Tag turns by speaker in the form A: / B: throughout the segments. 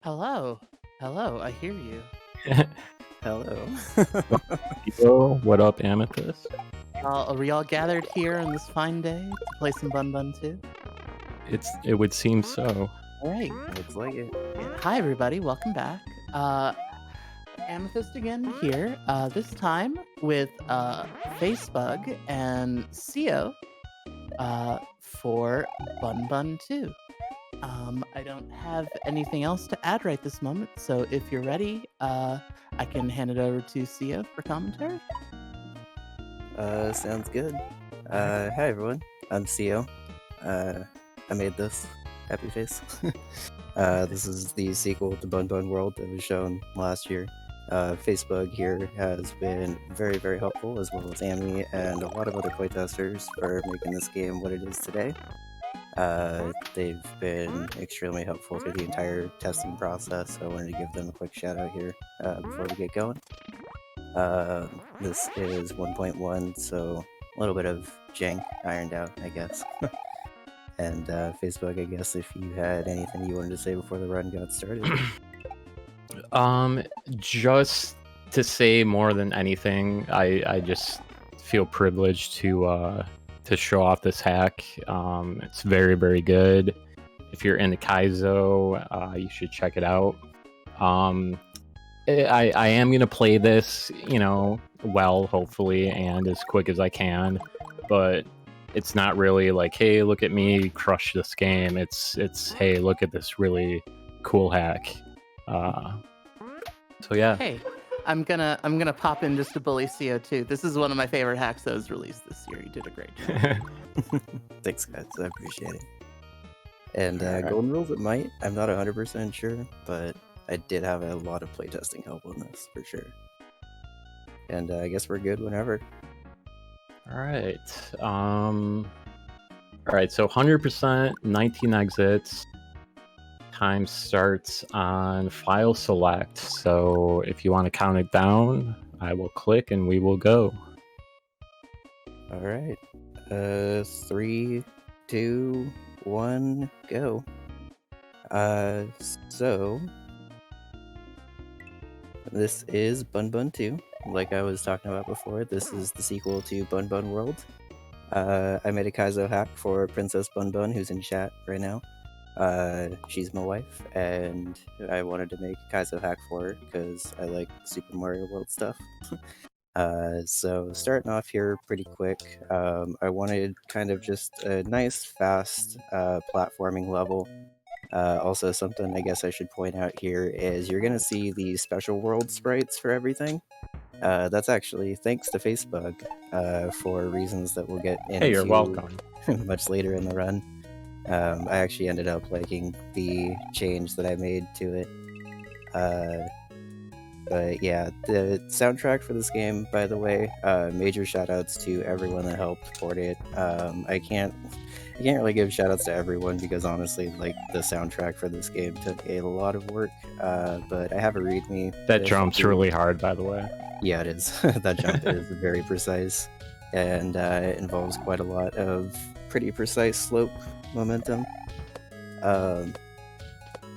A: Hello. Hello, I hear you.
B: Hello.
C: Yo, what up, Amethyst?
A: Are we all gathered here on this fine day to play some Bunbun 2?
C: It would seem so.
A: All right.
B: Looks like it.
A: Yeah. Hi, everybody. Welcome back. Amethyst again here. This time with facebug and CO for Bunbun 2. I don't have anything else to add right this moment, so if you're ready, I can hand it over to CO for commentary.
B: Sounds good. Hi everyone. I'm CEO. I made this. Happy face. This is the sequel to Bunbun World that was shown last year. Facebook here has been very, very helpful, as well as Amy and a lot of other playtesters for making this game what it is today. They've been extremely helpful through the entire testing process, so I wanted to give them a quick shout out here before we get going. This is 1.1, so a little bit of jank ironed out, I guess. And Facebook, I guess if you had anything you wanted to say before the run got started.
C: Just to say more than anything, I just feel privileged to show off this hack. It's very, very good. If you're into Kaizo, you should check it out. I am gonna play this, well, hopefully, and as quick as I can, but it's not really like, hey, look at me crush this game. It's hey, look at this really cool hack. So yeah.
A: Hey, I'm gonna pop in just to bully CO2. This is one of my favorite hacks that was released this year. You did a great job.
B: Thanks, guys. I appreciate it. And
C: Alright.
B: golden rules, it might. I'm not 100% sure, but I did have a lot of playtesting help on this for sure. And I guess we're good whenever.
C: Alright. Alright, so 100%, 19 exits. Time starts on file select. So if you want to count it down, I will click and we will go.
B: All right. 3, 2, 1, go. So this is Bunbun 2. Like I was talking about before, this is the sequel to Bunbun World. I made a Kaizo hack for Princess Bunbun, who's in chat right now. She's my wife, and I wanted to make a Kaizo hack for her because I like Super Mario World stuff. So starting off here pretty quick, I wanted kind of just a nice, fast platforming level. Also, something I guess I should point out here is you're going to see the special world sprites for everything. That's actually thanks to facebug for reasons that we'll get into
C: Hey, you're welcome.
B: much later in the run. I actually ended up liking the change that I made to it. But yeah, the soundtrack for this game, by the way, major shoutouts to everyone that helped port it. I can't really give shoutouts to everyone because honestly, like the soundtrack for this game took a lot of work. But I have a README.
C: That jump's really hard, by the way.
B: Yeah, it is. That jump is very precise, and it involves quite a lot of pretty precise slope momentum.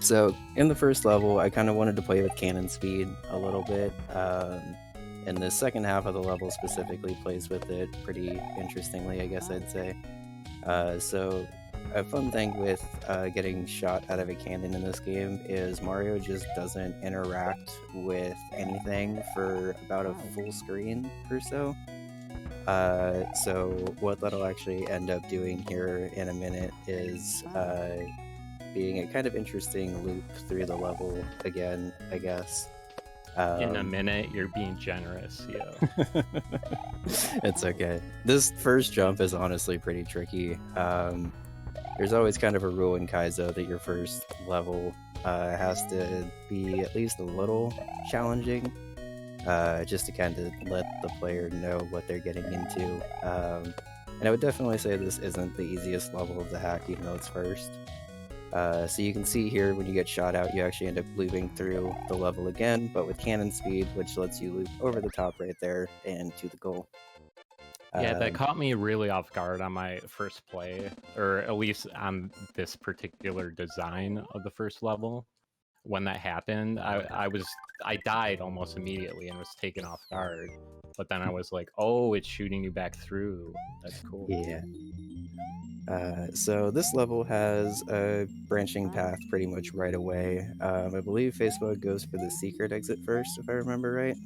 B: So in the first level, I kind of wanted to play with cannon speed a little bit, and the second half of the level specifically plays with it pretty interestingly, I guess I'd say. So a fun thing with getting shot out of a cannon in this game is Mario just doesn't interact with anything for about a full screen or so. So what that'll actually end up doing here in a minute is being a kind of interesting loop through the level again, I guess.
C: In a minute, you're being generous, yo.
B: It's okay. This first jump is honestly pretty tricky. There's always kind of a rule in Kaizo that your first level has to be at least a little challenging, just to kind of let the player know what they're getting into. And I would definitely say this isn't the easiest level of the hack, even though it's first. So you can see here when you get shot out, you actually end up looping through the level again, but with cannon speed, which lets you loop over the top right there and to the goal.
C: Yeah, that caught me really off guard on my first play, or at least on this particular design of the first level. when that happened, I died almost immediately and was taken off guard. But then I was like, oh, it's shooting you back through. That's cool.
B: Yeah. So this level has a branching path pretty much right away. I believe Facebook goes for the secret exit first, if I remember right.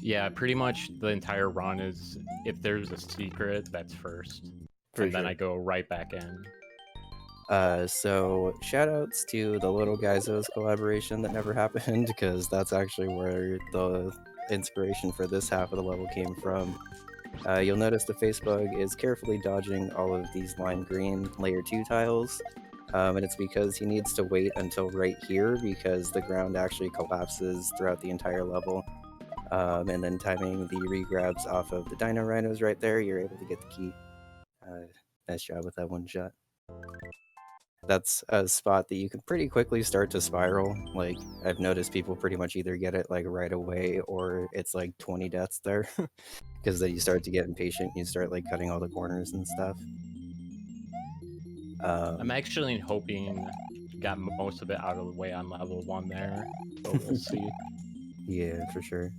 C: Yeah, pretty much the entire run is if there's a secret, that's first.
B: For
C: and then
B: sure.
C: I go right back in.
B: So shoutouts to the Little Guyzos collaboration that never happened, because that's actually where the inspiration for this half of the level came from. You'll notice the facebug is carefully dodging all of these lime green layer 2 tiles, and it's because he needs to wait until right here because the ground actually collapses throughout the entire level. And then timing the regrabs off of the dino rhinos right there, you're able to get the key. Nice job with that one shot. That's a spot that you can pretty quickly start to spiral. Like, I've noticed people pretty much either get it like right away or it's like 20 deaths there. Because then you start to get impatient, you start like cutting all the corners and stuff.
C: I'm actually hoping got most of it out of the way on level 1 there, but we'll see.
B: Yeah, for sure.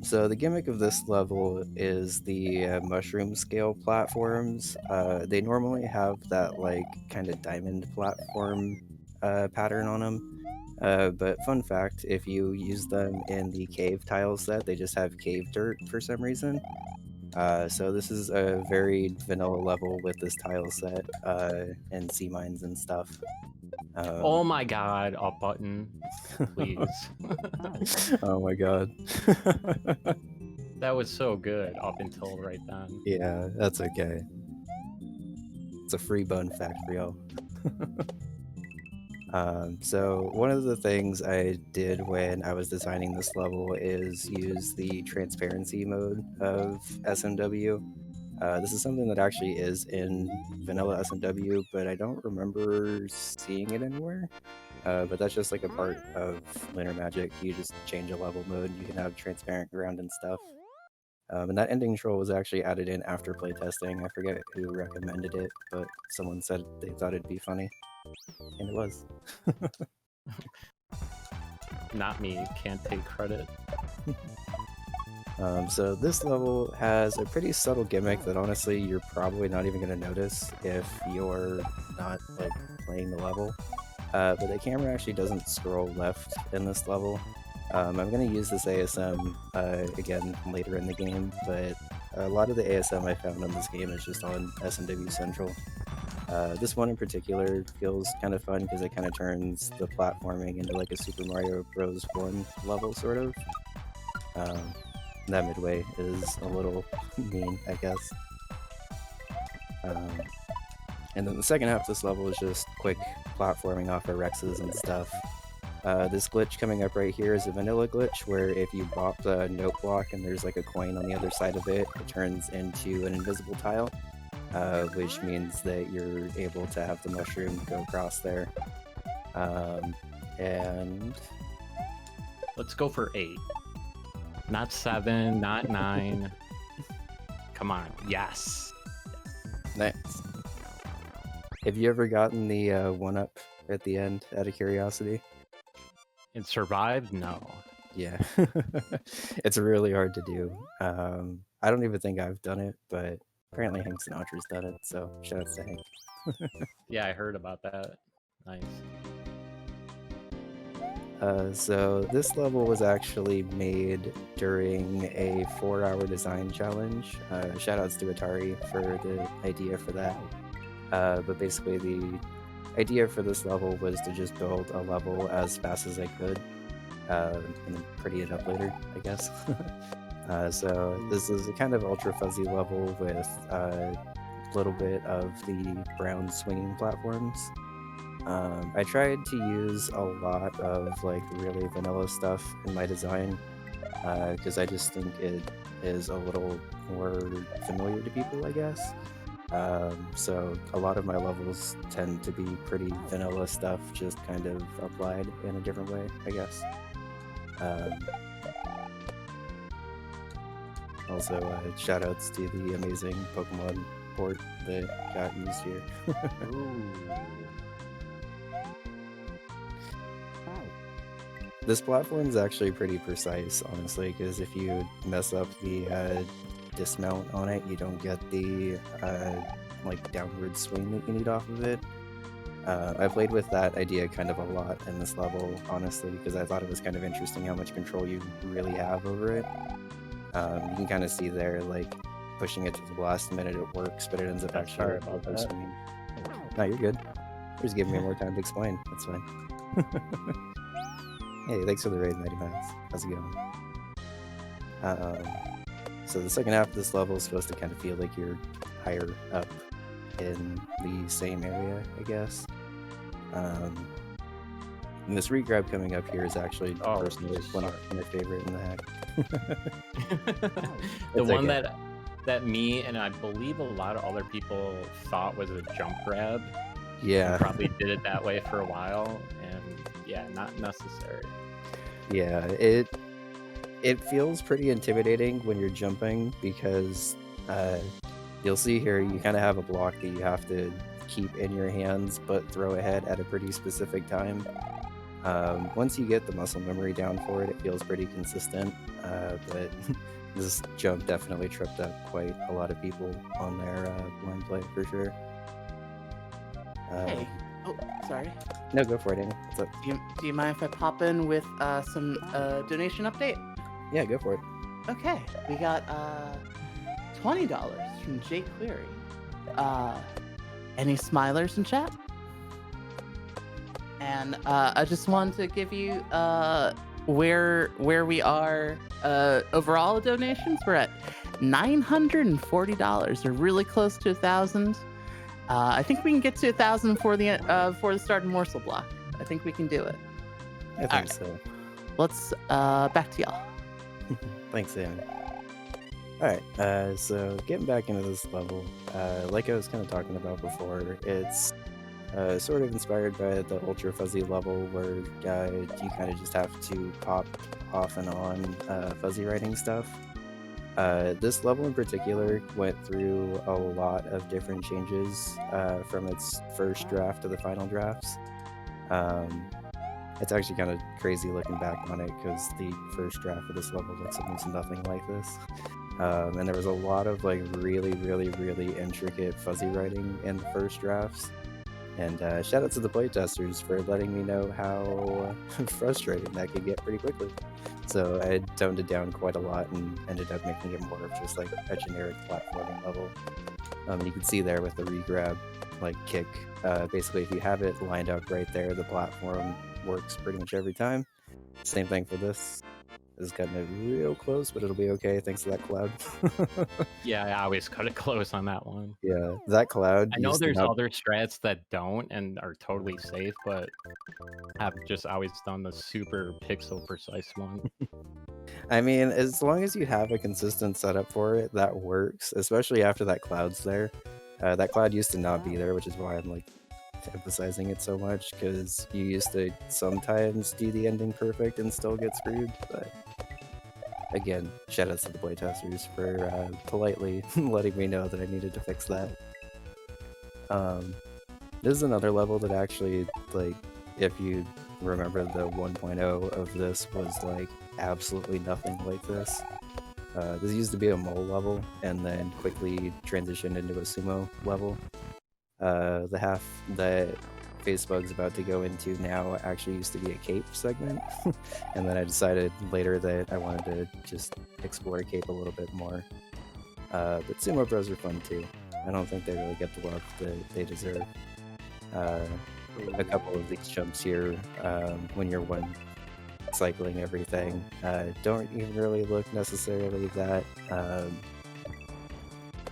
B: So the gimmick of this level is the mushroom scale platforms. They normally have that like kind of diamond platform pattern on them. But fun fact, if you use them in the cave tile set, they just have cave dirt for some reason. So this is a very vanilla level with this tile set and sea mines and stuff.
C: Oh my god, up button, please.
B: Oh my god.
C: That was so good up until right then.
B: Yeah, that's okay. It's a free bun fact for y'all. So one of the things I did when I was designing this level is use the transparency mode of SMW. This is something that actually is in vanilla SMW, but I don't remember seeing it anywhere. But that's just like a part of Lunar Magic. You just change a level mode, you can have transparent ground and stuff. And that ending troll was actually added in after playtesting. I forget who recommended it, but someone said they thought it'd be funny. And it was.
C: Not me, can't take credit.
B: So this level has a pretty subtle gimmick that honestly you're probably not even going to notice if you're not like playing the level. But the camera actually doesn't scroll left in this level. I'm going to use this ASM again later in the game, but a lot of the ASM I found on this game is just on SMW Central. This one in particular feels kind of fun because it kind of turns the platforming into like a Super Mario Bros. 1 level, sort of. That midway is a little mean, I guess. And then the second half of this level is just quick platforming off of Rexes and stuff. This glitch coming up right here is a vanilla glitch where if you bop the note block and there's like a coin on the other side of it, it turns into an invisible tile, which means that you're able to have the mushroom go across there. And
C: Let's go for 8. Not 7, not 9. Come on, yes.
B: nice. Have you ever gotten the 1-up at the end out of curiosity?
C: It survived? No.
B: Yeah. It's really hard to do. I don't even think I've done it, but apparently Hank Sinatra's done it, so shoutouts to Hank.
C: Yeah, I heard about that. Nice.
B: So this level was actually made during a 4-hour design challenge. Shoutouts to Atari for the idea for that. But basically the idea for this level was to just build a level as fast as I could and then pretty it up later, I guess. So this is a kind of ultra fuzzy level with a little bit of the brown swinging platforms. I tried to use a lot of like really vanilla stuff in my design because I just think it is a little more familiar to people, I guess. So a lot of my levels tend to be pretty vanilla stuff, just kind of applied in a different way, I guess. Also, shoutouts to the amazing Pokemon port that got used here.
C: Ooh.
B: This platform is actually pretty precise, honestly, because if you mess up the dismount on it, you don't get the like downward swing that you need off of it. I played with that idea kind of a lot in this level, honestly, because I thought it was kind of interesting how much control you really have over it. You can kind of see there, like, pushing it to the last minute it works, but it ends up
C: Yeah,
B: actually
C: sorry
B: like,
C: about
B: over
C: that.
B: swinging. No, you're good. You're just giving me more time to explain. That's fine. Hey, thanks for the raid, Mighty Mouse. How's it going? So the second half of this level is supposed to kind of feel like you're higher up in the same area, I guess. And this regrab coming up here is actually personally one of my favorite in the hack.
C: The one
B: okay.
C: that me and I believe a lot of other people thought was a jump grab.
B: Yeah.
C: And probably did it that way for a while, and yeah, not necessary.
B: Yeah, it feels pretty intimidating when you're jumping because you'll see here you kind of have a block that you have to keep in your hands but throw ahead at a pretty specific time. Once you get the muscle memory down for it, it feels pretty consistent, but this jump definitely tripped up quite a lot of people on their blind play for sure.
A: Hey. Oh, sorry.
B: No, go for it, Annie. What's up?
A: Do you mind if I pop in with some donation update?
B: Yeah, go for it.
A: Okay, we got $20 from Jake Query. Any smilers in chat? And I just wanted to give you where we are overall donations. We're at $940. We're really close to 1,000. I think we can get to 1,000 for the start of Morsel Block. I think we can do it.
B: I think so.
A: Let's back to y'all.
B: Thanks, Sam. Alright, so getting back into this level, like I was kind of talking about before, it's sort of inspired by the Ultra Fuzzy level where you kind of just have to pop off and on fuzzy writing stuff. This level in particular went through a lot of different changes from its first draft to the final drafts. It's actually kind of crazy looking back on it because the first draft of this level looks almost nothing like this. And there was a lot of like really intricate fuzzy writing in the first drafts. And shout out to the playtesters for letting me know how frustrating that could get pretty quickly. So I toned it down quite a lot and ended up making it more of just like a generic platforming level. You can see there with the regrab like kick, basically if you have it lined up right there, the platform works pretty much every time. Same thing for this. It's cutting it real close, but it'll be okay thanks to that cloud.
C: Yeah, I always cut it close on that one.
B: Yeah, that cloud.
C: I know there's other strats that don't and are totally safe, but I've just always done the super pixel precise one.
B: I mean, as long as you have a consistent setup for it, that works, especially after that cloud's there. That cloud used to not be there, which is why I'm like emphasizing it so much, because you used to sometimes do the ending perfect and still get screwed, but again, shout outs to the playtesters for politely letting me know that I needed to fix that. This is another level that actually, like, if you remember the 1.0 of this was like absolutely nothing like this. This used to be a mole level and then quickly transitioned into a sumo level. The half that facebug's about to go into now actually used to be a cape segment, and then I decided later that I wanted to just explore cape a little bit more. But sumo bros are fun too. I don't think they really get the love that they deserve. A couple of these jumps here, when you're one cycling everything, don't even really look necessarily that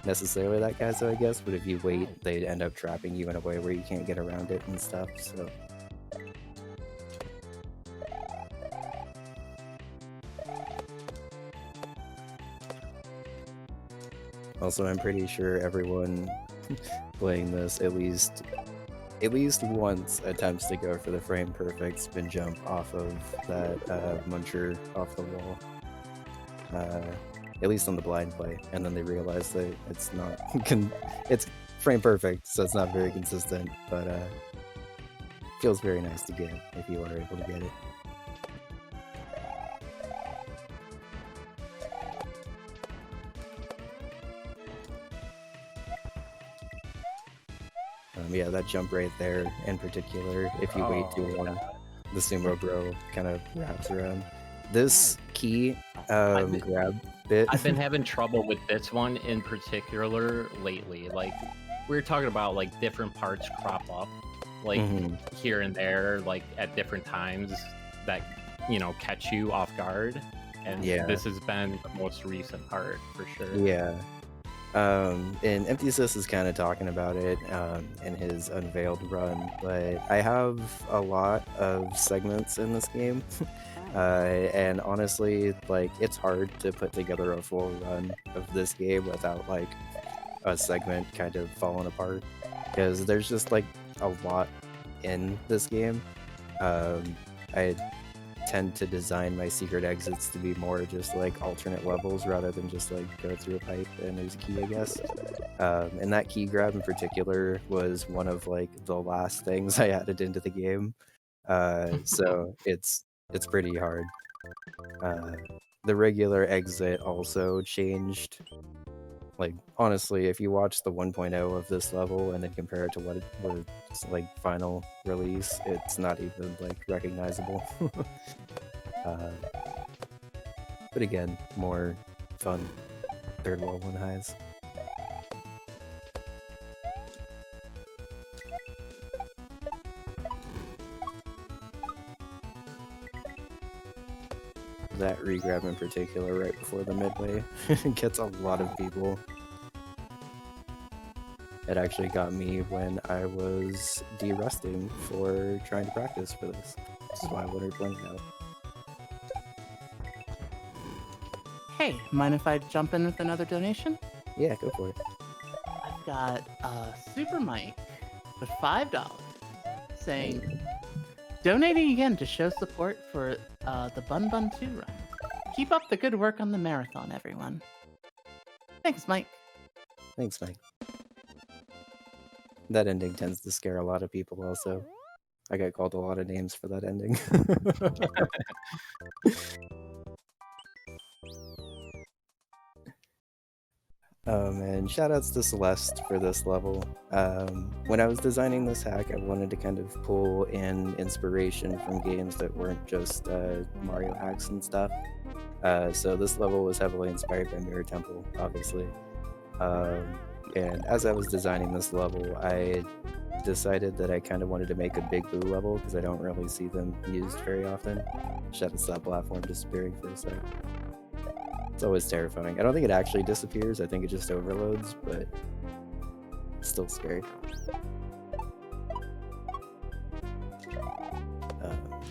B: so I guess, but if you wait, they end up trapping you in a way where you can't get around it and stuff, so. Also, I'm pretty sure everyone playing this at least once attempts to go for the frame perfect spin jump off of that muncher off the wall. At least on the blind play, and then they realize that it's not it's frame perfect, so it's not very consistent, but feels very nice to get if you are able to get it. Yeah, that jump right there in particular, if you wait too long, the sumo bro kind of wraps around. This key grab bit.
C: I've been having trouble with this one in particular lately. Like, we were talking about like different parts crop up, like here and there, like at different times that catch you off guard. And this has been the most recent part for sure.
B: Yeah. And Empty Assist is kind of talking about it in his unveiled run, but I have a lot of segments in this game. And honestly, like, it's hard to put together a full run of this game without like a segment kind of falling apart, because there's just like a lot in this game. I tend to design my secret exits to be more just like alternate levels rather than just like go through a pipe and there's a key, I guess. And that key grab in particular was one of like the last things I added into the game. So it's pretty hard. The regular exit also changed. Like, honestly, if you watch the 1.0 of this level and then compare it to what it was like final release, it's not even like recognizable. But again, more fun third wall one highs. That regrab in particular right before the midway gets a lot of people. It actually got me when I was de-rusting for trying to practice for this. This is why I wanted to play now.
A: Hey, mind if I jump in with another donation?
B: Yeah, go for it.
A: I've got Super Mike with $5 saying, donating again to show support for the Bunbun 2 run. Keep up the good work on the marathon, everyone. Thanks, Mike.
B: Thanks, Mike. That ending tends to scare a lot of people also. I got called a lot of names for that ending. And shoutouts to Celeste for this level. When I was designing this hack, I wanted to kind of pull in inspiration from games that weren't just Mario hacks and stuff. So this level was heavily inspired by Mirror Temple, obviously. And as I was designing this level, I decided that I kind of wanted to make a Big Boo level because I don't really see them used very often. Shoutouts to that platform disappearing for a sec. It's always terrifying. I don't think it actually disappears, I think it just overloads, but it's still scary.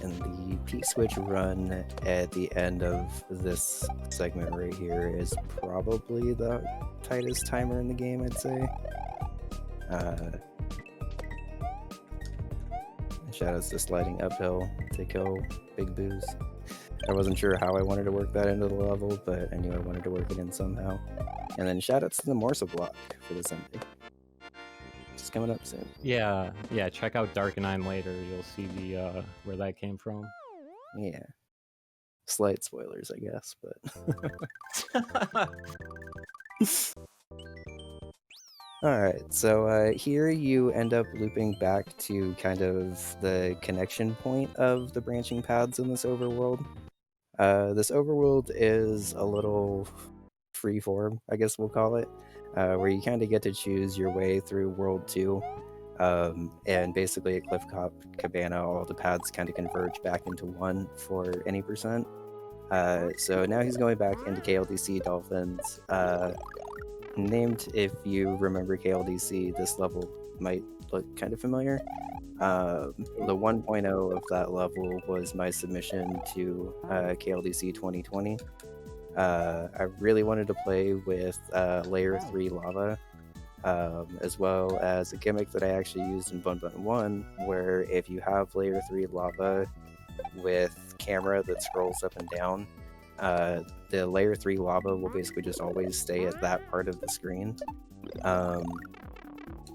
B: And the P-switch run at the end of this segment right here is probably the tightest timer in the game, I'd say. Shoutouts to sliding uphill to kill Big Boos. I wasn't sure how I wanted to work that into the level, but I knew I wanted to work it in somehow. And then shoutouts to the morsel block for this ending. It's coming up soon.
C: Yeah, check out Darkenine later. You'll see the where that came from.
B: Yeah. Slight spoilers, I guess, but... Alright, so here you end up looping back to kind of the connection point of the branching paths in this overworld. This overworld is a little freeform, I guess we'll call it, where you kind of get to choose your way through World 2. And basically at Cliffcop Cabana, all the paths kind of converge back into one for any percent. So now he's going back into KLDC Dolphins. Named, if you remember KLDC, this level might look kind of familiar. The 1.0 of that level was my submission to KLDC 2020. I really wanted to play with Layer 3 lava, as well as a gimmick that I actually used in Bunbun 1, where if you have Layer 3 lava with camera that scrolls up and down, the Layer 3 lava will basically just always stay at that part of the screen.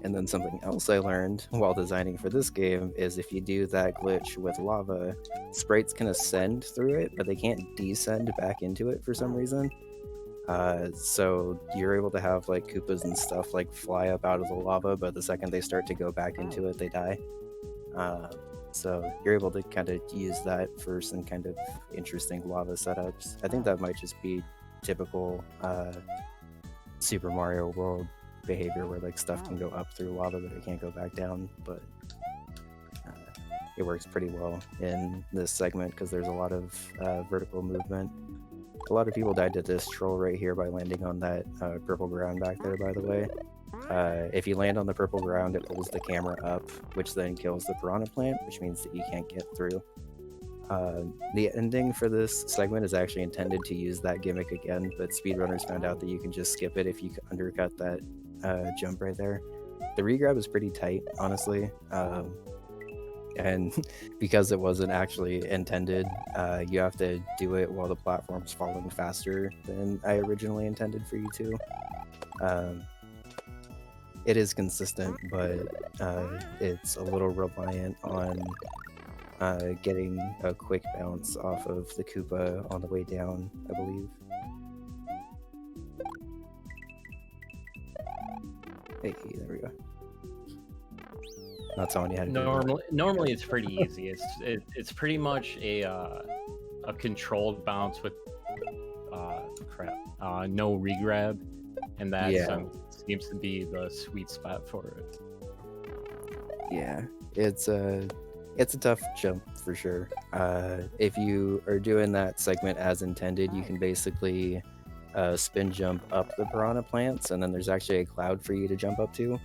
B: And then something else I learned while designing for this game is if you do that glitch with lava, sprites can ascend through it, but they can't descend back into it for some reason. So you're able to have like Koopas and stuff like fly up out of the lava, but the second they start to go back into it, they die. So you're able to kind of use that for some kind of interesting lava setups. I think that might just be typical Super Mario World behavior where like stuff can go up through lava but it can't go back down, but it works pretty well in this segment because there's a lot of vertical movement. A lot of people died to this troll right here by landing on that purple ground back there, by the way. If you land on the purple ground, it pulls the camera up, which then kills the piranha plant, which means that you can't get through. The ending for this segment is actually intended to use that gimmick again, but speedrunners found out that you can just skip it if you undercut that jump right there. The regrab is pretty tight, honestly, and because it wasn't actually intended, you have to do it while the platform's falling faster than I originally intended for you to. It is consistent, but it's a little reliant on getting a quick bounce off of the Koopa on the way down, I believe. Hey, there we go. Not telling you how to do that.
C: Normally it's pretty easy. It's pretty much a controlled bounce with no regrab, and that seems to be the sweet spot for it.
B: Yeah, it's a tough jump for sure. If you are doing that segment as intended, you can basically spin jump up the piranha plants, and then there's actually a cloud for you to jump up to.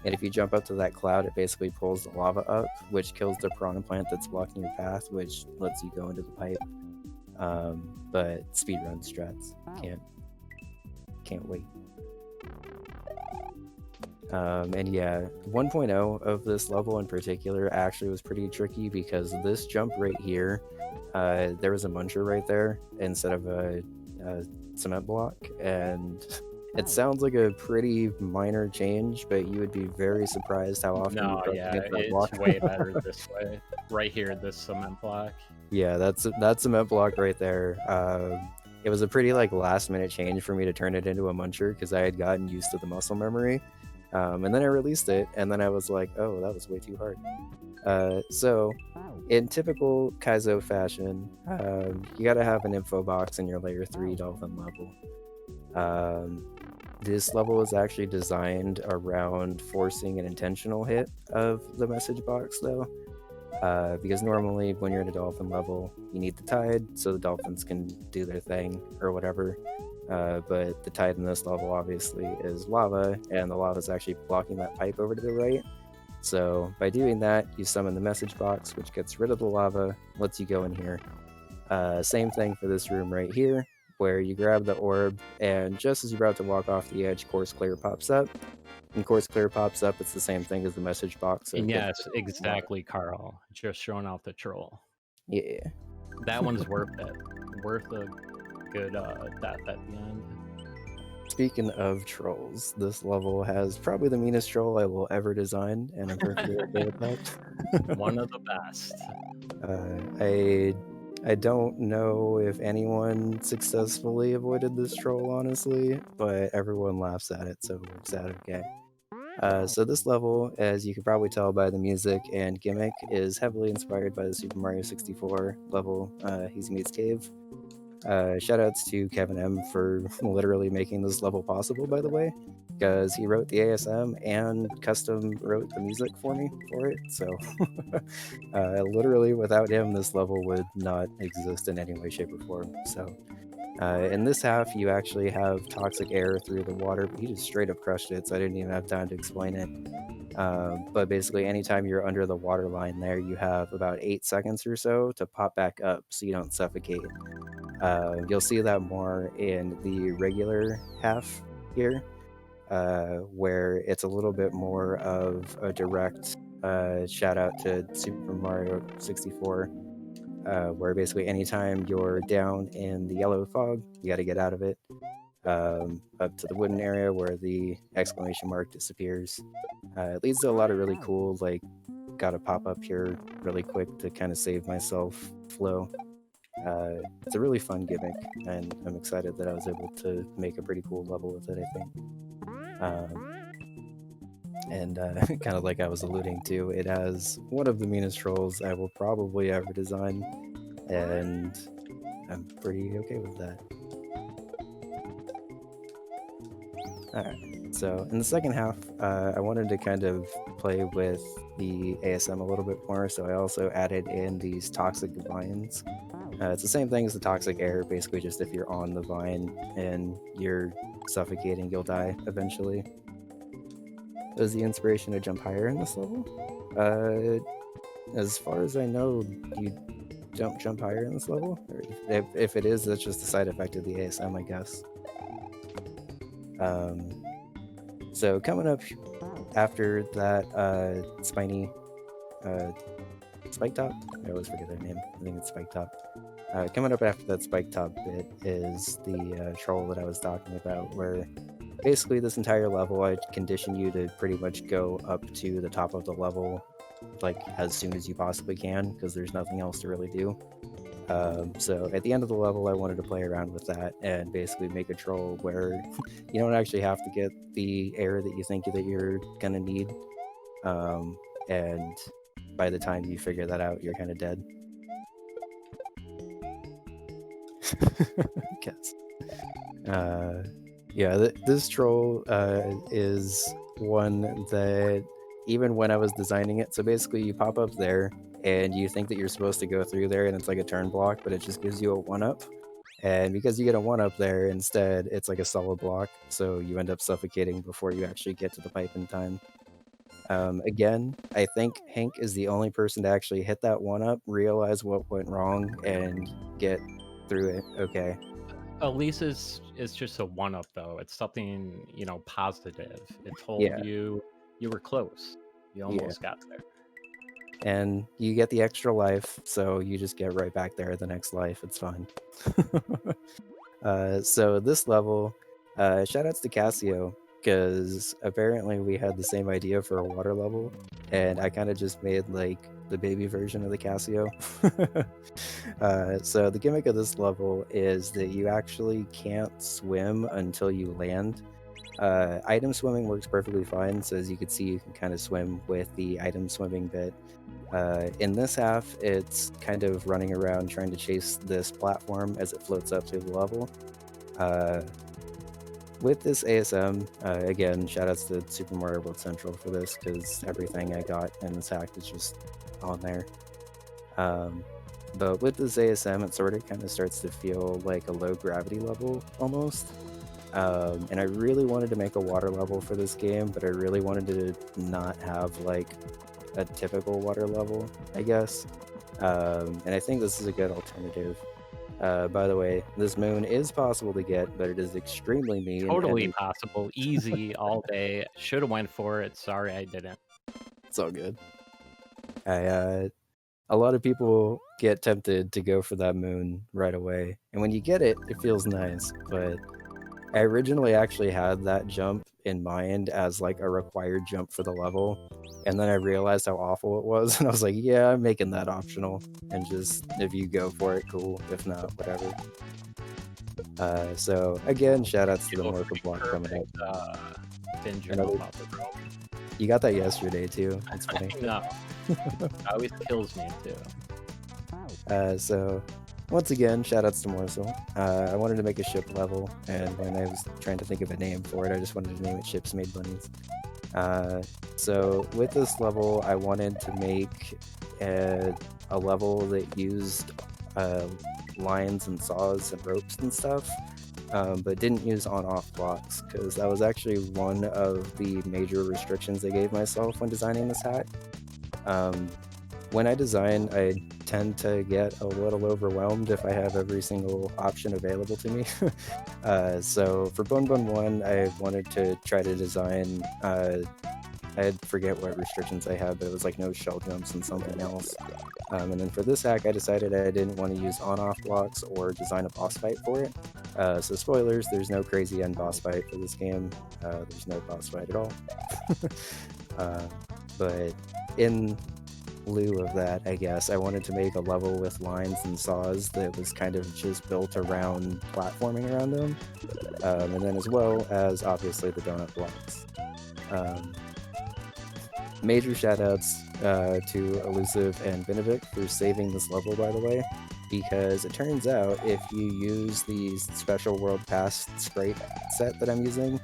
B: And if you jump up to that cloud, it basically pulls the lava up, which kills the piranha plant that's blocking your path, which lets you go into the pipe. But speedrun strats can't wait. And yeah, 1.0 of this level in particular actually was pretty tricky because this jump right here, there was a muncher right there instead of a cement block, and it sounds like a pretty minor change, but you would be very surprised how often you press against that block.
C: It's way better this way. Right here, this cement block.
B: Yeah, that cement block right there. It was a pretty like last minute change for me to turn it into a muncher because I had gotten used to the muscle memory. And then I released it, and then I was like, oh, that was way too hard. So, in typical Kaizo fashion, you gotta have an info box in your layer 3 dolphin level. This level is actually designed around forcing an intentional hit of the message box, though. Because normally when you're in a dolphin level, you need the tide so the dolphins can do their thing or whatever. But the tide in this level obviously is lava, and the lava is actually blocking that pipe over to the right. So by doing that, you summon the message box, which gets rid of the lava, lets you go in here. Same thing for this room right here, where you grab the orb, and just as you're about to walk off the edge, course clear pops up. When course clear pops up, it's the same thing as the message box. So
C: and yes, exactly, Carl. Just showing off the troll.
B: Yeah.
C: That one's worth it. Worth a good death at the end.
B: Speaking of trolls, this level has probably the meanest troll I will ever design, and I'm perfectly okay with that.
C: One of the best.
B: I don't know if anyone successfully avoided this troll, honestly, but everyone laughs at it, so it works out okay. So this level, as you can probably tell by the music and gimmick, is heavily inspired by the Super Mario 64 level, Hazy Meets Cave. Shoutouts to Kevin M for literally making this level possible, by the way, because he wrote the ASM and custom wrote the music for me for it. So literally without him, this level would not exist in any way, shape, or form. So in this half, you actually have toxic air through the water, but he just straight up crushed it, so I didn't even have time to explain it. But basically, anytime you're under the water line there, you have about 8 seconds or so to pop back up so you don't suffocate. You'll see that more in the regular half here, where it's a little bit more of a direct shout out to Super Mario 64, where basically anytime you're down in the yellow fog, you got to get out of it, up to the wooden area where the exclamation mark disappears. It leads to a lot of really cool, like, gotta pop up here really quick to kind of save myself flow. It's a really fun gimmick, and I'm excited that I was able to make a pretty cool level with it, I think. And kind of like I was alluding to, it has one of the meanest trolls I will probably ever design, and I'm pretty okay with that. Alright, so in the second half, I wanted to kind of play with the ASM a little bit more, so I also added in these toxic vines. It's the same thing as the toxic air, basically just if you're on the vine and you're suffocating, you'll die eventually. Was the inspiration to jump higher in this level? As far as I know, you don't jump higher in this level. Or if it is, that's just a side effect of the ASM, I guess. So coming up after that spiny spike top, I always forget their name. I think it's spike top. Coming up after that spike top bit is the troll that I was talking about, where basically this entire level I condition you to pretty much go up to the top of the level like as soon as you possibly can, because there's nothing else to really do. So at the end of the level, I wanted to play around with that and basically make a troll where you don't actually have to get the air that you think that you're gonna need, and by the time you figure that out, you're kind of dead. I guess. Yeah, this troll is one that even when I was designing it, so basically you pop up there and you think that you're supposed to go through there and it's like a turn block, but it just gives you a 1-up. And because you get a 1-up there, instead it's like a solid block, so you end up suffocating before you actually get to the pipe in time. Again, I think Hank is the only person to actually hit that 1-up, realize what went wrong, and get through it okay.
C: Elisa's is just a 1-up though. It's something, positive. It told
B: Yeah.
C: you were close. You almost got there.
B: And you get the extra life, so you just get right back there the next life. It's fine. So this level, shoutouts to Casio, because apparently we had the same idea for a water level, and I kind of just made like the baby version of the Casio. So the gimmick of this level is that you actually can't swim until you land. Item swimming works perfectly fine, so as you can see, you can kind of swim with the item swimming bit. In this half, it's kind of running around trying to chase this platform as it floats up through the level. With this ASM, again, shoutouts to Super Mario World Central for this, because everything I got in this hack is just on there. But with this ASM, it sort of kind of starts to feel like a low gravity level almost. And I really wanted to make a water level for this game, but I really wanted to not have like a typical water level, I guess. And I think this is a good alternative. By the way, this moon is possible to get, but it is extremely mean.
C: Totally possible. Easy all day. Should have went for it. Sorry I didn't.
B: It's all good. A lot of people get tempted to go for that moon right away, and when you get it, it feels nice, but I originally actually had that jump in mind as like a required jump for the level, and then I realized how awful it was, and I was like, yeah, I'm making that optional, and just, if you go for it, cool. If not, whatever. So again, shoutouts to the Morphle block coming up. You got that yesterday too. That's funny.
C: No. It always kills me too.
B: So once again, shoutouts to Morsel. I wanted to make a ship level, and when I was trying to think of a name for it, I just wanted to name it Ships Made Bunnies. So with this level, I wanted to make a level that used lines and saws and ropes and stuff, but didn't use on-off blocks, because that was actually one of the major restrictions I gave myself when designing this hack. When I design, I tend to get a little overwhelmed if I have every single option available to me. So for Bunbun 1, I wanted to try to design, I forget what restrictions I had, but it was like no shell jumps and something else. And then for this hack, I decided I didn't want to use on-off blocks or design a boss fight for it. So spoilers, there's no crazy end boss fight for this game. There's no boss fight at all. But in lieu of that, I guess, I wanted to make a level with lines and saws that was kind of just built around platforming around them, and then as well as obviously the donut blocks. Major shoutouts to Elusive and Benedict for saving this level, by the way, because it turns out if you use these special world pass sprite set that I'm using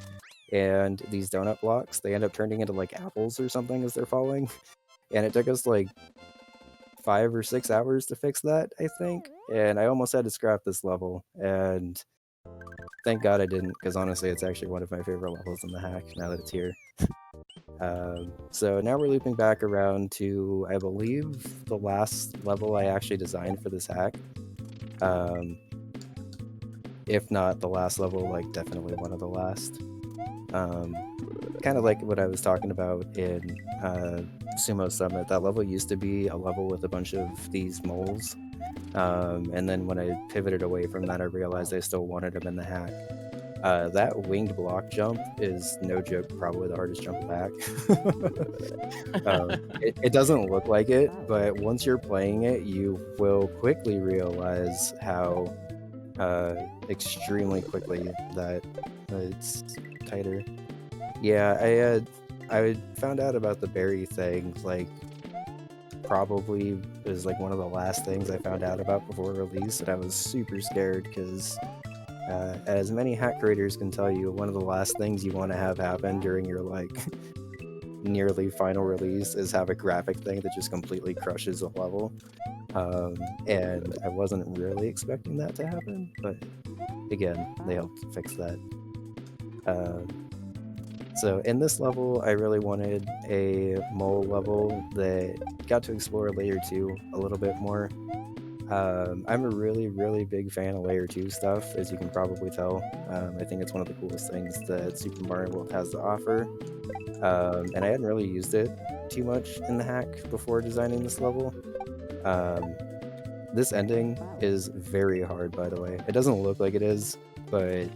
B: and these donut blocks, they end up turning into like apples or something as they're falling. And it took us like 5 or 6 hours to fix that, I think. And I almost had to scrap this level, and thank God I didn't, because honestly, it's actually one of my favorite levels in the hack now that it's here. So now we're looping back around to, I believe, the last level I actually designed for this hack. If not the last level, like definitely one of the last. Kind of like what I was talking about in Sumo Summit. That level used to be a level with a bunch of these moles. And then when I pivoted away from that, I realized I still wanted them in the hack. That winged block jump is no joke, probably the hardest jump back. It doesn't look like it, but once you're playing it, you will quickly realize how extremely quickly that it's tighter. Yeah, I found out about the berry thing, like, probably is like one of the last things I found out about before release, and I was super scared because as many hack creators can tell you, one of the last things you want to have happen during your like nearly final release is have a graphic thing that just completely crushes a level. And I wasn't really expecting that to happen, but again, they helped fix that. So in this level, I really wanted a mole level that got to explore layer 2 a little bit more. I'm a really, really big fan of layer 2 stuff, as you can probably tell. I think it's one of the coolest things that Super Mario World has to offer. And I hadn't really used it too much in the hack before designing this level. This ending is very hard, by the way. It doesn't look like it is, but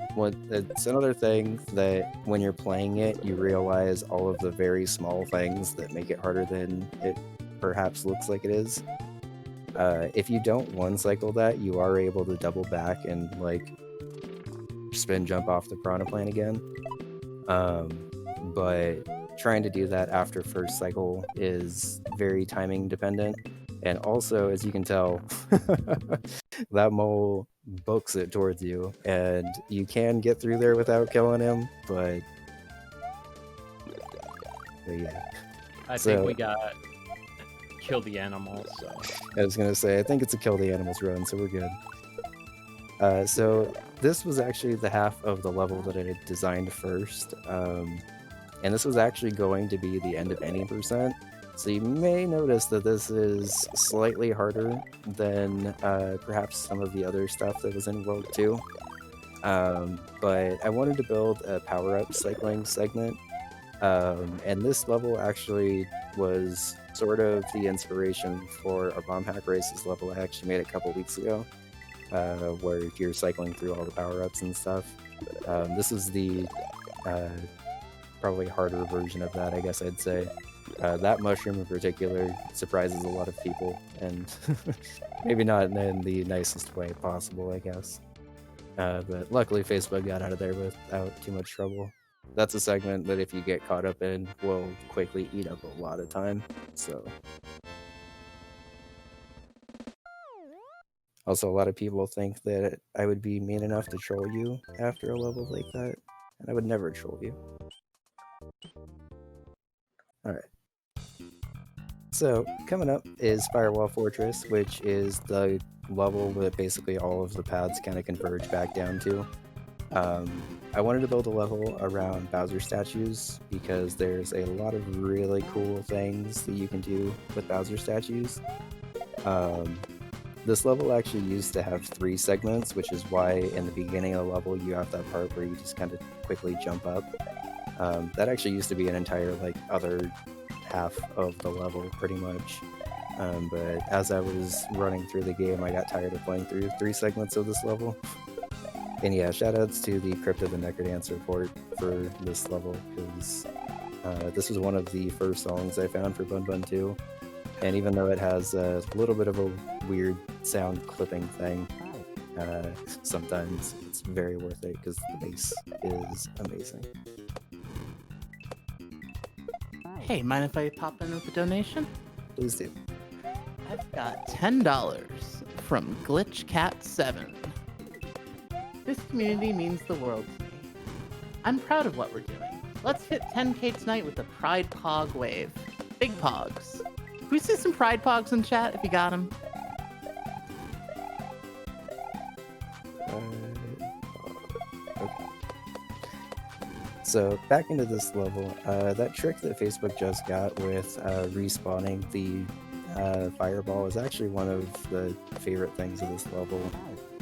B: it's another thing that when you're playing it, you realize all of the very small things that make it harder than it perhaps looks like it is. If you don't one cycle that, you are able to double back and like spin jump off the piranha plane again. But trying to do that after first cycle is very timing dependent. And also, as you can tell, that mole books it towards you, and you can get through there without killing him, but yeah.
C: I think we got kill the animals. So.
B: I was gonna say, I think it's a kill the animals run, so we're good. So this was actually the half of the level that I had designed first, and this was actually going to be the end of any percent. So you may notice that this is slightly harder than perhaps some of the other stuff that was in World 2. But I wanted to build a power-up cycling segment, and this level actually was sort of the inspiration for a Bomb Hack Races level I actually made a couple weeks ago, where you're cycling through all the power-ups and stuff. This is the probably harder version of that, I guess I'd say. That mushroom in particular surprises a lot of people, and maybe not in the nicest way possible, I guess. But luckily, facebug got out of there without too much trouble. That's a segment that if you get caught up in, will quickly eat up a lot of time, so... Also, a lot of people think that I would be mean enough to troll you after a level like that, and I would never troll you. Alright. So, coming up is Firewall Fortress, which is the level that basically all of the paths kind of converge back down to. I wanted to build a level around Bowser statues because there's a lot of really cool things that you can do with Bowser statues. This level actually used to have 3 segments, which is why in the beginning of the level you have that part where you just kind of quickly jump up. That actually used to be an entire like other half of the level pretty much, but as I was running through the game, I got tired of playing through 3 segments of this level. And yeah, shoutouts to the Crypt of the Necrodancer port for this level, because this was one of the first songs I found for Bunbun 2. And even though it has a little bit of a weird sound clipping thing, sometimes it's very worth it because the bass is amazing.
A: Hey, mind if I pop in with a donation?
B: Please do.
A: I've got $10 from GlitchCat7. This community means the world to me. I'm proud of what we're doing. Let's hit 10K tonight with the Pride Pog wave. Big Pogs. Can we see some Pride Pogs in chat if you got them?
B: Okay. So back into this level, that trick that Facebook just got with respawning the fireball is actually one of the favorite things of this level,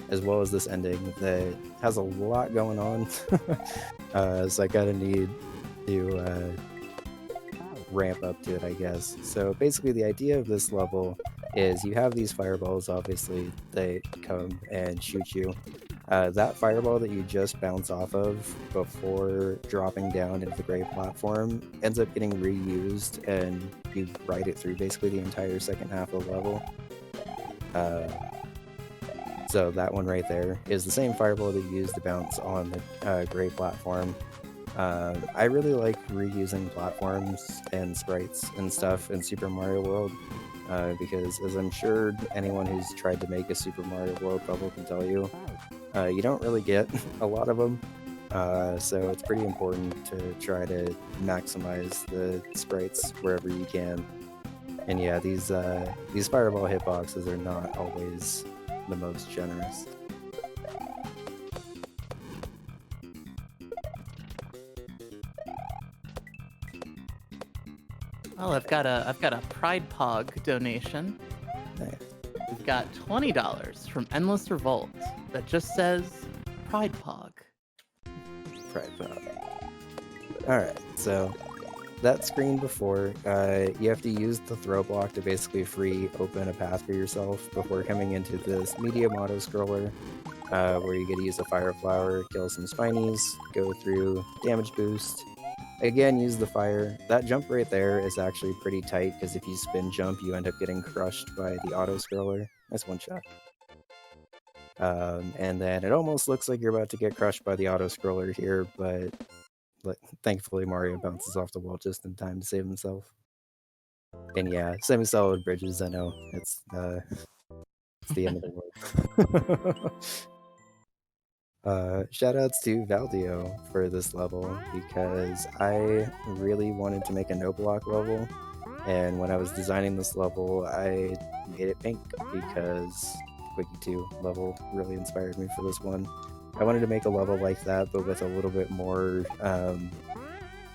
B: as well as this ending that has a lot going on. So I kind of need to ramp up to it, I guess. So basically the idea of this level is you have these fireballs, obviously, they come and shoot you. That fireball that you just bounce off of before dropping down into the gray platform ends up getting reused, and you ride it through basically the entire second half of the level. So that one right there is the same fireball that you use to bounce on the gray platform. I really like reusing platforms and sprites and stuff in Super Mario World, because as I'm sure anyone who's tried to make a Super Mario World level can tell you, you don't really get a lot of them, so it's pretty important to try to maximize the sprites wherever you can. And yeah, these fireball hitboxes are not always the most generous.
A: Well, I've got a Pride Pog donation.
B: Nice.
A: We've got $20 from Endless Revolt that just says Pride Pog.
B: Pride Pog. Alright, so that screen before, you have to use the throw block to basically free open a path for yourself before coming into this medium auto scroller, where you get to use the fire flower, kill some spinies, go through damage boost. Again, use the fire. That jump right there is actually pretty tight because if you spin jump, you end up getting crushed by the auto scroller. That's one shot. And then it almost looks like you're about to get crushed by the auto scroller here, but thankfully Mario bounces off the wall just in time to save himself. And yeah, semi-solid bridges, I know, it's the end of the world. Shoutouts to Valdio for this level, because I really wanted to make a no block level, and when I was designing this level I made it pink because Quickie 2 level really inspired me for this one. I wanted to make a level like that, but with a little bit more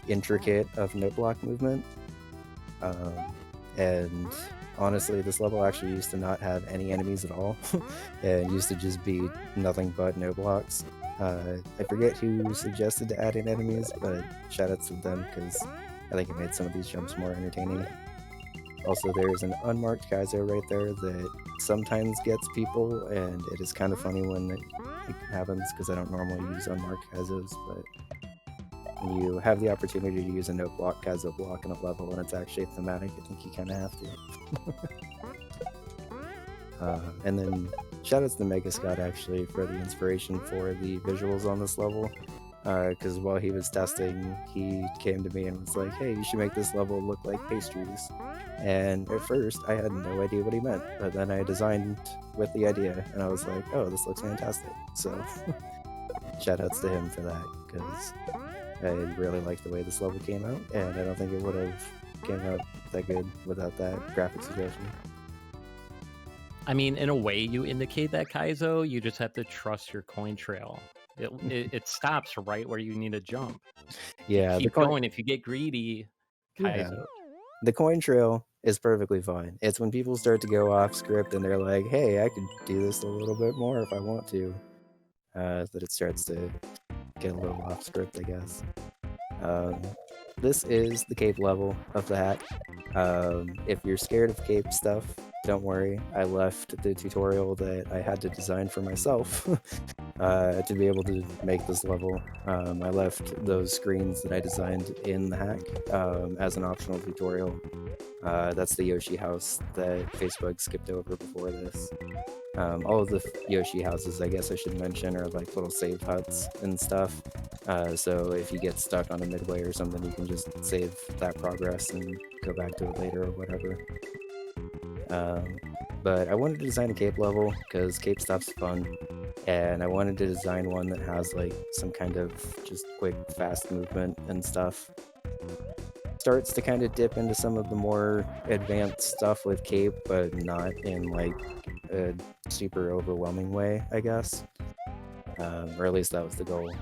B: intricate of no block movement. And honestly, this level actually used to not have any enemies at all, and used to just be nothing but no blocks. I forget who suggested to add in enemies, but shoutouts to them because I think it made some of these jumps more entertaining. Also, there's an unmarked Kaizo right there that sometimes gets people, and it is kind of funny when it happens because I don't normally use unmarked Kaizos, but when you have the opportunity to use a no block Kaizo block in a level and it's actually thematic, I think you kind of have to. And then shoutouts to Mega Scott actually for the inspiration for the visuals on this level, because while he was testing, he came to me and was like, hey, you should make this level look like pastries. And at first, I had no idea what he meant, but then I designed with the idea, and I was like, oh, this looks fantastic. So, shoutouts to him for that, because I really liked the way this level came out, and I don't think it would have came out that good without that graphic suggestion.
C: I mean, in a way, you indicate that, Kaizo. You just have to trust your coin trail. It stops right where you need to jump.
B: Yeah,
C: Keep going. If you get greedy, Kaizo.
B: Yeah. The coin trail is perfectly fine. It's when people start to go off script and they're like, hey, I could do this a little bit more if I want to, that it starts to get a little off script, I guess. This is the cape level of the hack. If you're scared of cape stuff, don't worry. I left the tutorial that I had to design for myself to be able to make this level. I left those screens that I designed in the hack as an optional tutorial. That's the Yoshi house that facebug skipped over before this. All of the Yoshi houses, I guess I should mention, are like little save huts and stuff. So if you get stuck on a midway or something, you can just save that progress and go back to it later or whatever. But I wanted to design a cape level because cape stuff's fun, and I wanted to design one that has like some kind of just quick, fast movement and stuff. Starts to kind of dip into some of the more advanced stuff with cape, but not in like a super overwhelming way, I guess. Or at least that was the goal.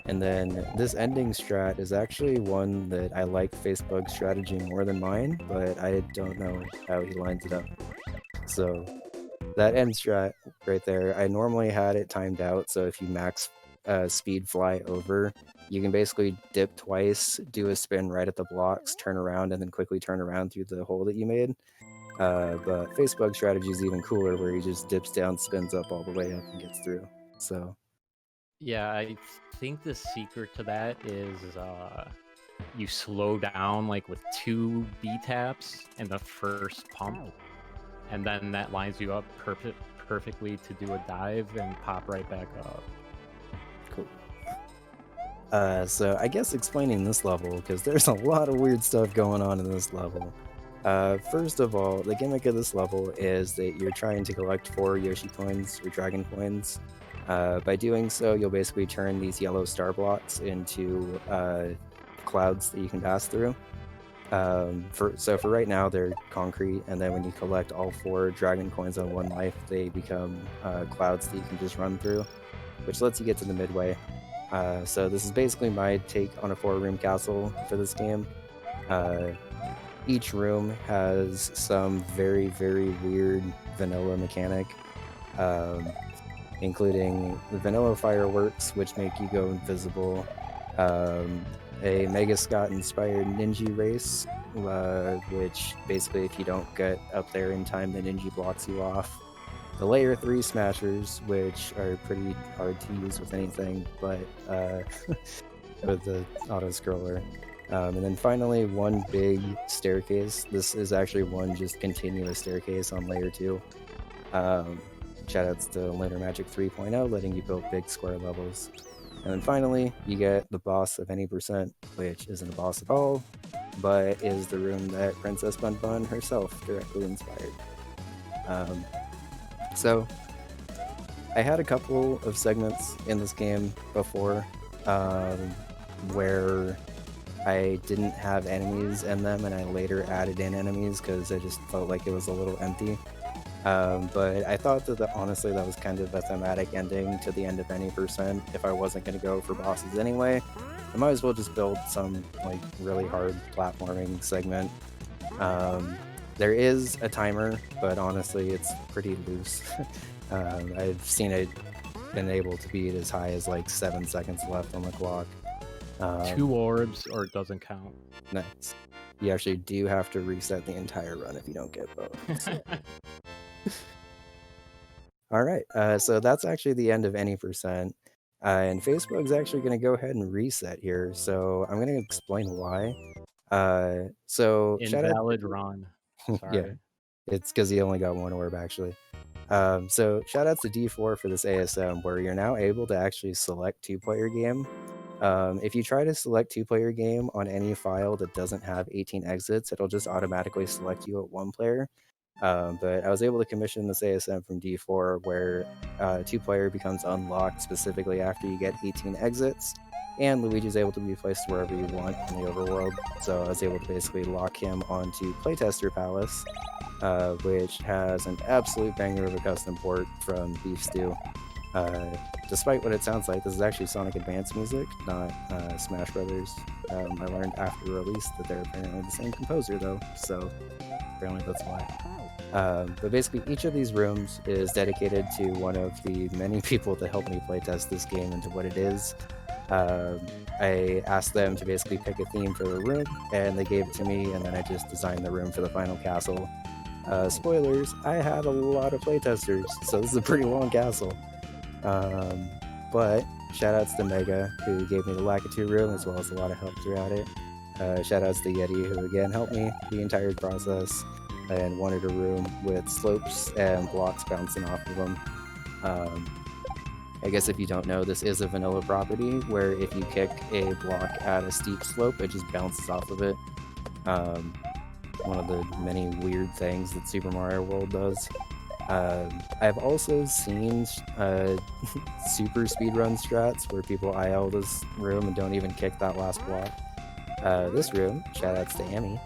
B: And then this ending strat is actually one that I like facebug's strategy more than mine, but I don't know how he lines it up. So that end strat right there, I normally had it timed out, so if you max speed fly over, you can basically dip twice, do a spin right at the blocks, turn around, and then quickly turn around through the hole that you made. But facebug strategy is even cooler, where he just dips down, spins up all the way up, and gets through. So
C: Yeah, I think the secret to that is you slow down like with 2 B taps in the first pump, and then that lines you up perfectly to do a dive and pop right back up.
B: cool. So I guess explaining this level, because there's a lot of weird stuff going on in this level. First of all, the gimmick of this level is that you're trying to collect 4 Yoshi coins or Dragon coins. By doing so, you'll basically turn these yellow star blocks into clouds that you can pass through. So for right now, they're concrete, and then when you collect all 4 Dragon coins on 1 life, they become clouds that you can just run through, which lets you get to the midway. So this is basically my take on a 4-room castle for this game. Each room has some very, very weird vanilla mechanic, including the vanilla fireworks, which make you go invisible, a Mega Scott-inspired ninja race, which basically if you don't get up there in time, the ninja blocks you off. The Layer 3 Smashers, which are pretty hard to use with anything, but with the auto-scroller. And then finally, one big staircase. This is actually one just continuous staircase on Layer 2. Shoutouts to Lunar Magic 3.0, letting you build big square levels. And then finally, you get the boss of any percent, which isn't a boss at all, but is the room that Princess Bunbun herself directly inspired. So, I had a couple of segments in this game before where I didn't have enemies in them, and I later added in enemies because I just felt like it was a little empty. But I thought that honestly that was kind of a thematic ending to the end of any percent. If I wasn't going to go for bosses anyway, I might as well just build some like really hard platforming segment. There is a timer, but honestly it's pretty loose. I've seen it been able to beat as high as like 7 seconds left on the clock.
C: 2 orbs or it doesn't count.
B: Nice. You actually do have to reset the entire run if you don't get both. So. All right, so that's actually the end of any percent. And facebug's actually going to go ahead and reset here, so I'm going to explain why. So
C: Invalid run. Sorry.
B: Yeah, it's because he only got 1 orb actually. So shoutouts to D4 for this ASM, where you're now able to actually select 2-player game. If you try to select 2-player game on any file that doesn't have 18 exits, it'll just automatically select you at 1 player. But I was able to commission this ASM from D4 where 2-player becomes unlocked specifically after you get 18 exits, and Luigi's able to be placed wherever you want in the overworld. So I was able to basically lock him onto Playtester Palace, which has an absolute banger of a custom port from Beef Stew. Despite what it sounds like, this is actually Sonic Advance music, not Smash Brothers. I learned after release that they're apparently the same composer though, so apparently that's why. But basically each of these rooms is dedicated to one of the many people that helped me playtest this game into what it is. I asked them to basically pick a theme for the room, and they gave it to me, and then I just designed the room for the final castle. Spoilers, I had a lot of playtesters, so this is a pretty long castle. But shoutouts to Mega, who gave me the Lakitu room, as well as a lot of help throughout it. Shoutouts to Yeti, who again helped me the entire process, and wanted a room with slopes and blocks bouncing off of them. I guess if you don't know, this is a vanilla property, where if you kick a block at a steep slope, it just bounces off of it. One of the many weird things that Super Mario World does. I've also seen super speedrun strats where people IL this room and don't even kick that last block. This room, shoutouts to Amy,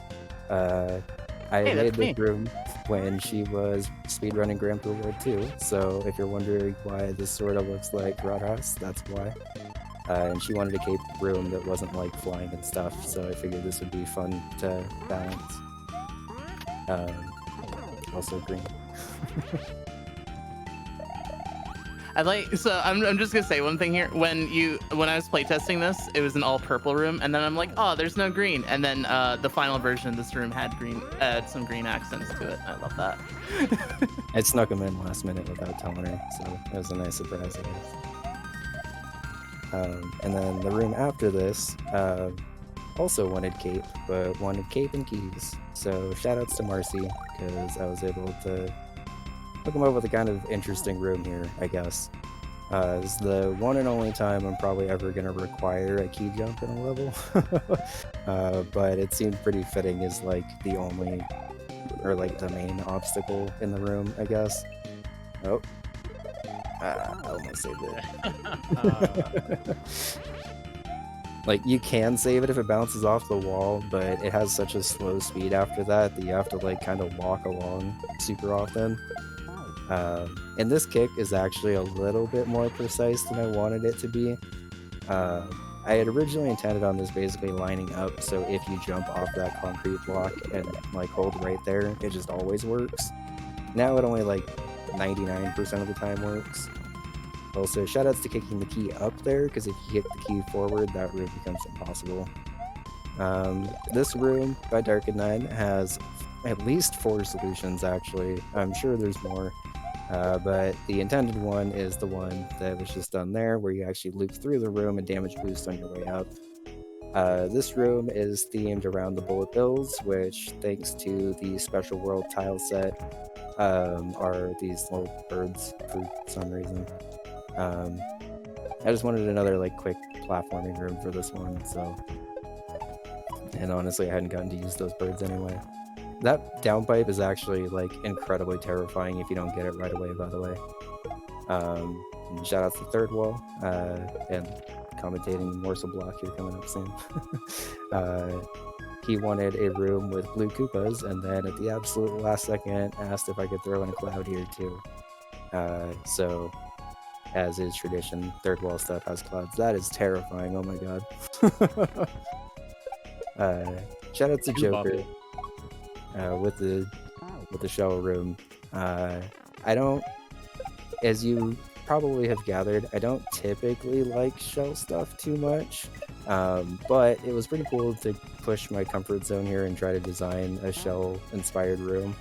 B: I
A: Hey,
B: made
A: that's
B: this
A: me.
B: room when she was speedrunning Grand Prix World 2, so if you're wondering why this sort of looks like Roadhouse, that's why. And she wanted a cape room that wasn't like flying and stuff, so I figured this would be fun to balance. Also green.
A: I'm just gonna say one thing here. When I was playtesting this, it was an all purple room, and then I'm like, oh, there's no green. And then the final version of this room had some green accents to it. I love that.
B: I snuck them in last minute without telling her, so that was a nice surprise, I guess. And then the room after this also wanted cape, but wanted cape and keys. So shoutouts to Marcy, because I was able to hook him up with a kind of interesting room here, I guess. It's the one and only time I'm probably ever going to require a key jump in a level. But it seemed pretty fitting as like the only, or like the main obstacle in the room, I guess. Oh. I almost saved it. Like, you can save it if it bounces off the wall, but it has such a slow speed after that you have to like kind of walk along super often. And this kick is actually a little bit more precise than I wanted it to be. I had originally intended on this basically lining up, so if you jump off that concrete block and like hold right there, it just always works. Now it only like 99% of the time works. Also, shoutouts to kicking the key up there, because if you kick the key forward, that room becomes impossible. This room by Dark9 has at least 4 solutions, actually. I'm sure there's more, but the intended one is the one that was just done there, where you actually loop through the room and damage boost on your way up. This room is themed around the bullet bills, which, thanks to the special world tile set, are these little birds for some reason. I just wanted another like quick platforming room for this one, so. And honestly, I hadn't gotten to use those birds anyway. That downpipe is actually like incredibly terrifying if you don't get it right away, by the way. Shout out to Third Wall, and commentating Morsel Block here coming up soon. He wanted a room with blue Koopas, and then at the absolute last second asked if I could throw in a cloud here too. So, as is tradition, Third Wall stuff has clouds. That is terrifying, oh my god. Shout out to Joker with the shell room. I don't, as you probably have gathered, I don't typically like shell stuff too much, but it was pretty cool to push my comfort zone here and try to design a shell inspired room.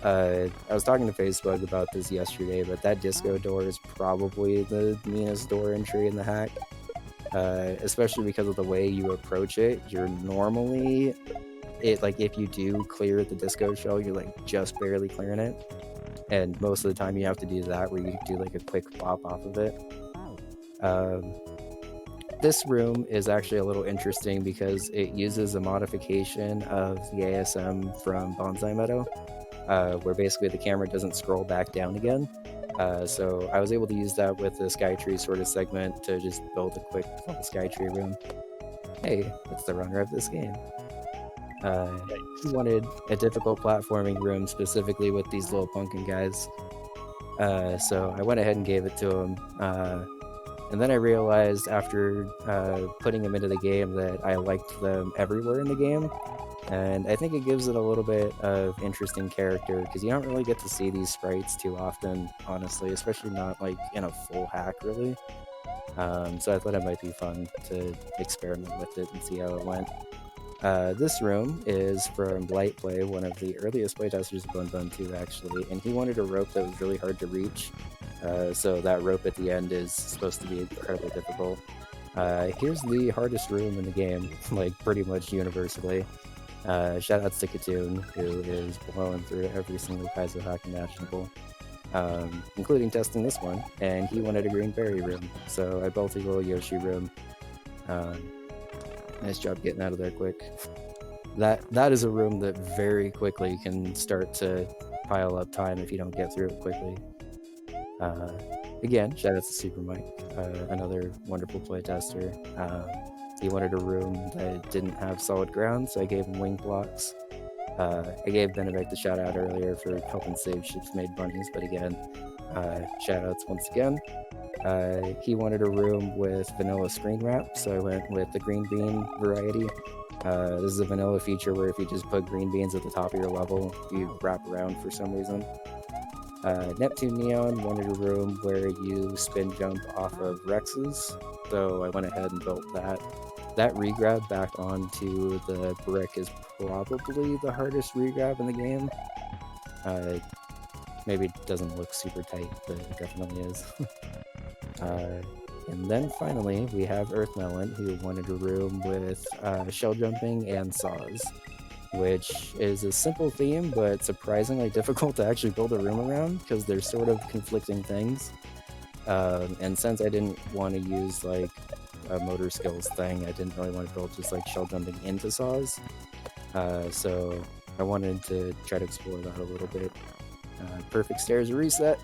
B: I was talking to facebug about this yesterday, but that disco door is probably the meanest door entry in the hack. Especially because of the way you approach it. You're normally, if you do clear the disco shell, you're like just barely clearing it. And most of the time you have to do that, where you do like a quick pop off of it. This room is actually a little interesting because it uses a modification of the ASM from Bonsai Meadow, where basically the camera doesn't scroll back down again. So I was able to use that with the Skytree sort of segment to just build a quick Skytree room. Hey, it's the runner of this game. He wanted a difficult platforming room specifically with these little pumpkin guys. So I went ahead and gave it to him. And then I realized after putting them into the game that I liked them everywhere in the game. And I think it gives it a little bit of interesting character, because you don't really get to see these sprites too often, honestly, especially not like in a full hack, really. So I thought it might be fun to experiment with it and see how it went. This room is from Light Play, one of the earliest playtesters of Bunbun 2, actually, and he wanted a rope that was really hard to reach. So that rope at the end is supposed to be incredibly difficult. Here's the hardest room in the game, like pretty much universally. Shoutouts to Katoon, who is blowing through every single Kaizo hack imaginable, including testing this one, and he wanted a green berry room, so I built a little Yoshi room. Nice job getting out of there quick. That is a room that very quickly can start to pile up time if you don't get through it quickly. Again, shout out to Super Mike, another wonderful playtester. He wanted a room that didn't have solid ground, so I gave him wing blocks. I gave Benedict the shout out earlier for helping save ships made bunnies, but again, shout outs once again. He wanted a room with vanilla screen wrap, so I went with the green bean variety. This is a vanilla feature where if you just put green beans at the top of your level, you wrap around for some reason. Neptune Neon wanted a room where you spin jump off of Rexes, so I went ahead and built that. That regrab back onto the brick is probably the hardest regrab in the game. Maybe it doesn't look super tight, but it definitely is. And then finally, we have Earth Melon, who wanted a room with shell jumping and saws, which is a simple theme, but surprisingly difficult to actually build a room around because they're sort of conflicting things. And since I didn't want to use like a motor skills thing, I didn't really want to build just like shell jumping into saws. So I wanted to try to explore that a little bit. Perfect stairs reset.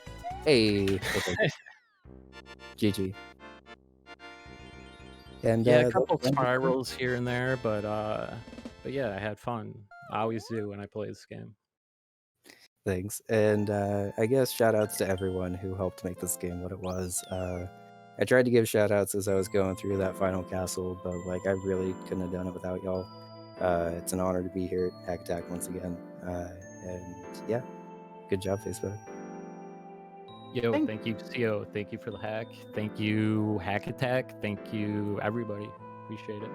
B: Hey, okay. GG. And
C: Yeah, a couple spirals here and there, but yeah, I had fun. I always do when I play this game.
B: Thanks. And I guess shout outs to everyone who helped make this game what it was. I tried to give shout outs as I was going through that final castle, but like I really couldn't have done it without y'all. It's an honor to be here at Hack Attack once again. And yeah, good job, Facebook.
C: Yo, thank you, CO. Thank you for the hack. Thank you, Hack Attack. Thank you, everybody. Appreciate it.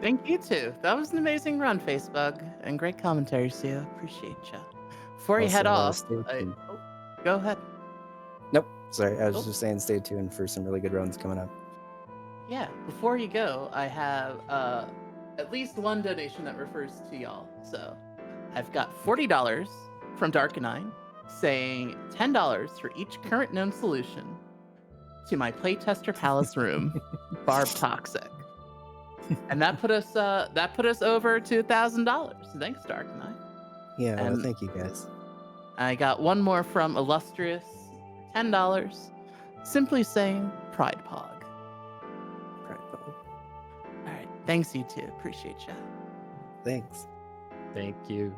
A: Thank you too. That was an amazing run, Facebug, and great commentary, Sia. Appreciate you. Before you head off, go ahead.
B: Nope, sorry. I was just saying stay tuned for some really good runs coming up.
A: Yeah, before you go, I have at least one donation that refers to y'all. So I've got $40 from Dark9 saying $10 for each current known solution to my playtester palace room, Barb Toxic. And that put us over to $1,000. Thanks, Dark9.
B: Yeah, well, thank you guys.
A: I got one more from Illustrious, $10, simply saying Pride Pog.
B: Pride Pog.
A: All right, thanks you two. Appreciate you.
B: Thanks.
C: Thank you.